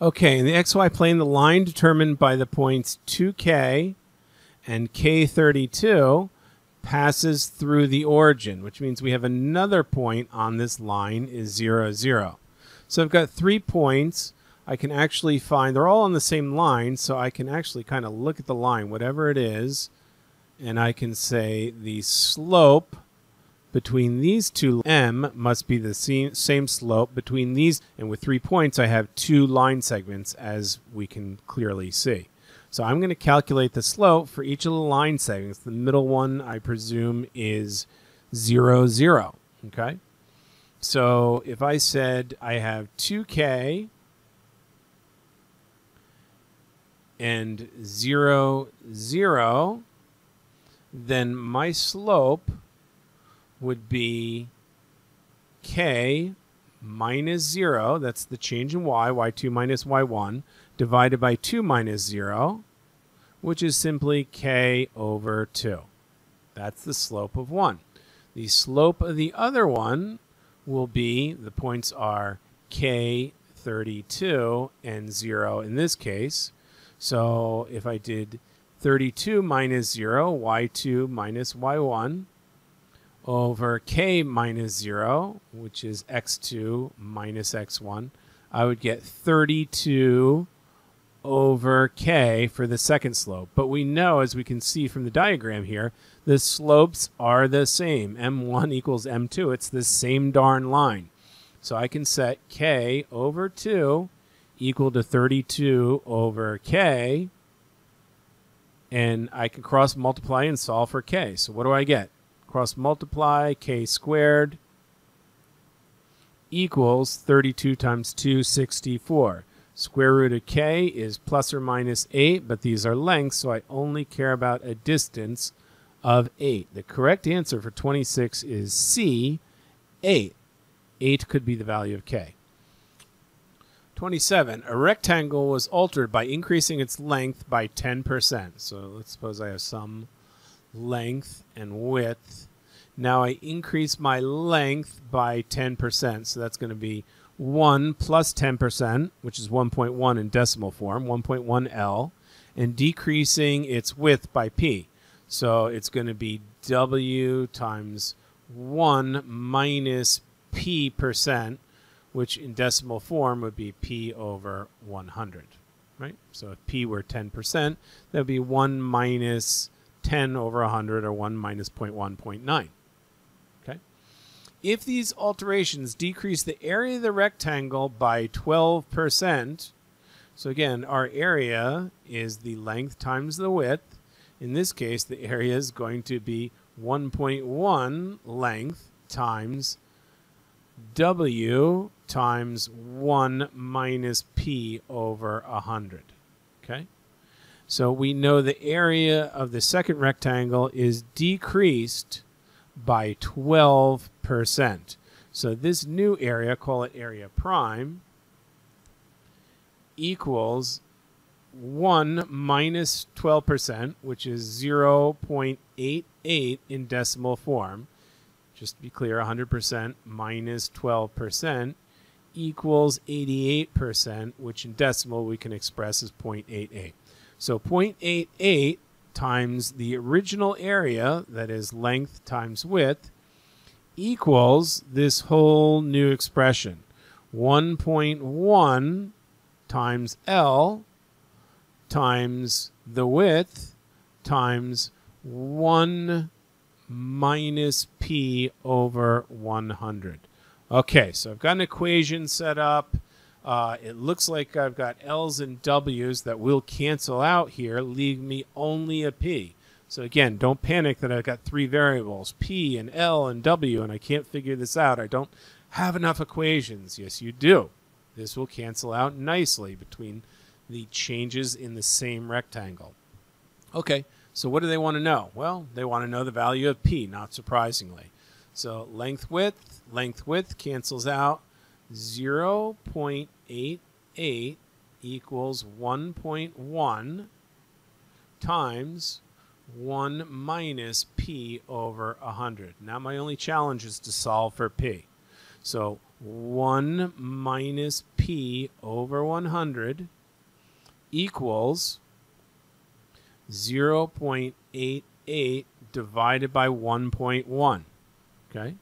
Okay, in the xy plane, the line determined by the points 2k and k32 passes through the origin, which means we have another point on this line is 0, 0. So I've got 3 points. I can actually find, they're all on the same line, so I can actually kind of look at the line, whatever it is, and I can say the slope between these two m must be the same slope between these, and with 3 points I have 2 line segments, as we can clearly see. So I'm going to calculate the slope for each of the line segments. The middle one, I presume, is 0, 0. Okay? So if I said I have 2k and 0, 0, then my slope would be k minus 0, that's the change in y, y2 minus y1, divided by 2 minus 0, which is simply k over 2. That's the slope of one. The slope of the other one will be, the points are k32 and 0 in this case. So if I did 32 minus 0, y2 minus y1, over k minus 0, which is x2 minus x1, I would get 32 over k for the second slope. But we know, as we can see from the diagram here, the slopes are the same. m1 equals m2. It's the same darn line. So I can set k over 2 equal to 32 over k, and I can cross multiply and solve for k. So what do I get? Cross multiply, k squared equals 32 times 2, 64. Square root of k is plus or minus 8, but these are lengths, so I only care about a distance of 8. The correct answer for 26 is C, 8. 8 could be the value of k. 27. A rectangle was altered by increasing its length by 10%. So let's suppose I have some length and width. Now I increase my length by 10%, so that's going to be 1 plus 10%, which is 1.1 in decimal form, 1.1 L, and decreasing its width by P. So it's going to be W times 1 minus P percent, which in decimal form would be P over 100, right? So if P were 10%, that would be 1 minus 10 over 100, or 1 minus 0.1, 0.9. Okay? If these alterations decrease the area of the rectangle by 12%, so again, our area is the length times the width. In this case, the area is going to be 1.1 length times W times 1 minus P over 100. Okay? So we know the area of the second rectangle is decreased by 12%. So this new area, call it area prime, equals 1 minus 12%, which is 0.88 in decimal form. Just to be clear, 100% minus 12% equals 88%, which in decimal we can express as 0.88. So 0.88 times the original area, that is length times width, equals this whole new expression. 1.1 times L times the width times 1 minus P over 100. Okay, so I've got an equation set up. It looks like I've got L's and W's that will cancel out here, leaving me only a P. So again, don't panic that I've got 3 variables, P and L and W, and I can't figure this out. I don't have enough equations. Yes, you do. This will cancel out nicely between the changes in the same rectangle. Okay, so what do they want to know? Well, they want to know the value of P, not surprisingly. So length width cancels out. 0.88 equals 1.1 times 1 minus P over 100. Now my only challenge is to solve for P. So 1 minus p over 100 equals 0.88 divided by 1.1. Okay?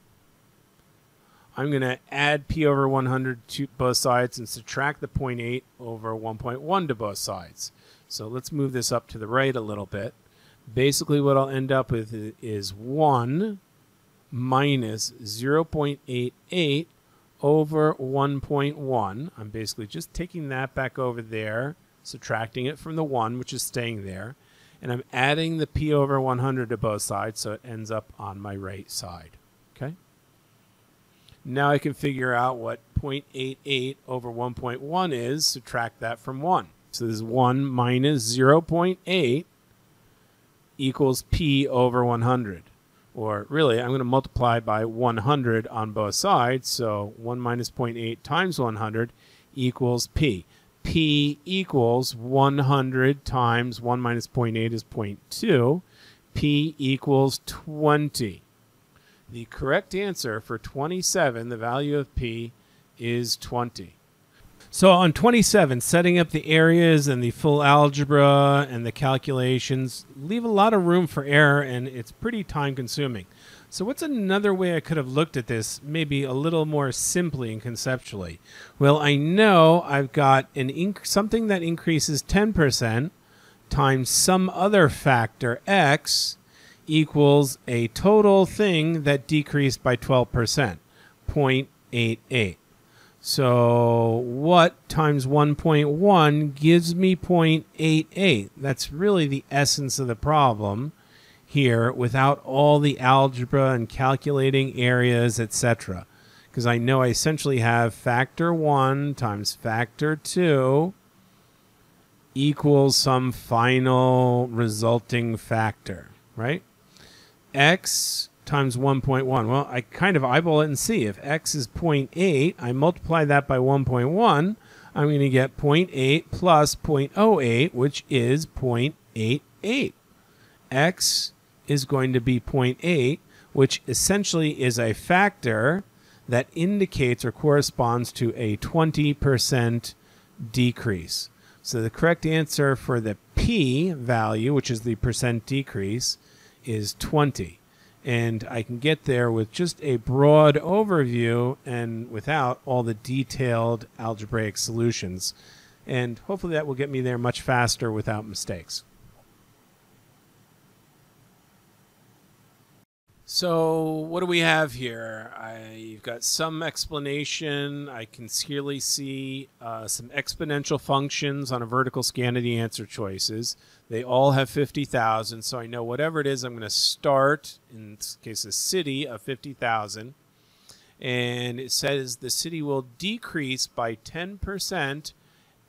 I'm going to add p over 100 to both sides and subtract the 0.8 over 1.1 to both sides. So let's move this up to the right a little bit. Basically what I'll end up with is 1 minus 0.88 over 1.1. I'm basically just taking that back over there, subtracting it from the 1, which is staying there, and I'm adding the p over 100 to both sides, so it ends up on my right side. Okay? Now I can figure out what 0.88 over 1.1 is, subtract that from 1. So this is 1 minus 0.8 equals p over 100. Or really, I'm going to multiply by 100 on both sides, so 1 minus 0.8 times 100 equals p. P equals 100 times 1 minus 0.8 is 0.2. P equals 20. The correct answer for 27, the value of p, is 20. So on 27, setting up the areas and the full algebra and the calculations leave a lot of room for error, and it's pretty time consuming. So what's another way I could have looked at this, maybe a little more simply and conceptually? Well, I know I've got something that increases 10% times some other factor, x, equals a total thing that decreased by 12%, 0.88. So what times 1.1 gives me 0.88? That's really the essence of the problem here, without all the algebra and calculating areas, etc. Because I know I essentially have factor 1 times factor 2 equals some final resulting factor, right? X times 1.1. Well, I kind of eyeball it and see. If x is 0.8, I multiply that by 1.1, I'm going to get 0.8 plus 0.08, which is 0.88. X is going to be 0.8, which essentially is a factor that indicates or corresponds to a 20% decrease. So the correct answer for the p value, which is the percent decrease, is 20. And I can get there with just a broad overview and without all the detailed algebraic solutions. And hopefully that will get me there much faster without mistakes. So what do we have here? You've got some explanation. I can clearly see some exponential functions on a vertical scan of the answer choices. They all have 50,000, so I know whatever it is, I'm going to start, in this case, a city of 50,000. And it says the city will decrease by 10%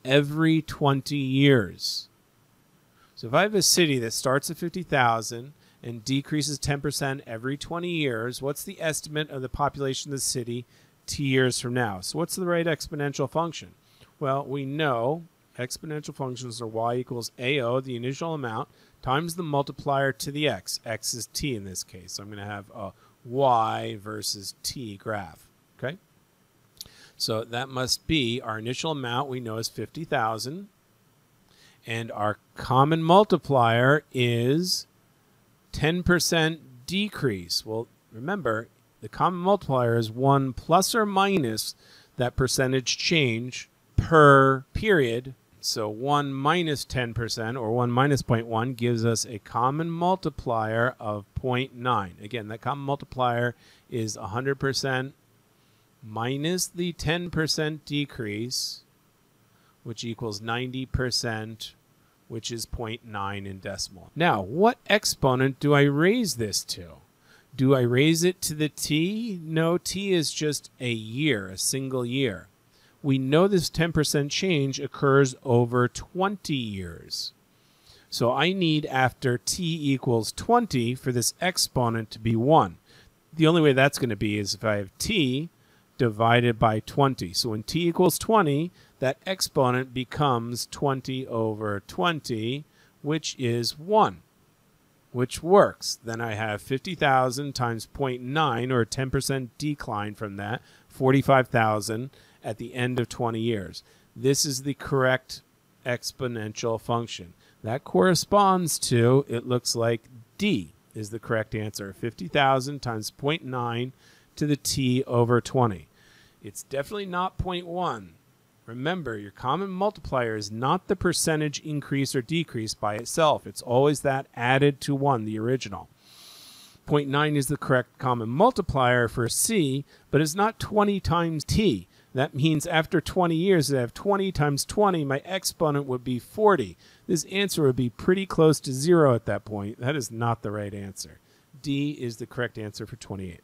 every 20 years. So if I have a city that starts at 50,000 and decreases 10% every 20 years, what's the estimate of the population of the city t years from now? So what's the right exponential function? Well, we know exponential functions are y equals AO, the initial amount, times the multiplier to the x. X is t in this case. So I'm going to have a y versus t graph. Okay? So that must be our initial amount we know is 50,000. And our common multiplier is 10% decrease. Well, remember, the common multiplier is 1 plus or minus that percentage change per period. So 1 minus 10%, or 1 minus 0.1, gives us a common multiplier of 0.9. Again, that common multiplier is 100% minus the 10% decrease, which equals 90%, which is 0.9 in decimal. Now, what exponent do I raise this to? Do I raise it to the t? No, t is just a year, a single year. We know this 10% change occurs over 20 years. So I need, after t equals 20, for this exponent to be 1. The only way that's going to be is if I have t divided by 20. So when t equals 20, that exponent becomes 20 over 20, which is 1, which works. Then I have 50,000 times 0.9, or a 10% decline from that, 45,000 at the end of 20 years. This is the correct exponential function. That corresponds to, it looks like D is the correct answer. 50,000 times 0.9 to the t over 20. It's definitely not 0.1. Remember, your common multiplier is not the percentage increase or decrease by itself. It's always that added to 1, the original. 0.9 is the correct common multiplier for C, but it's not 20 times t. That means after 20 years, if I have 20 times 20, my exponent would be 40. This answer would be pretty close to 0 at that point. That is not the right answer. D is the correct answer for 28.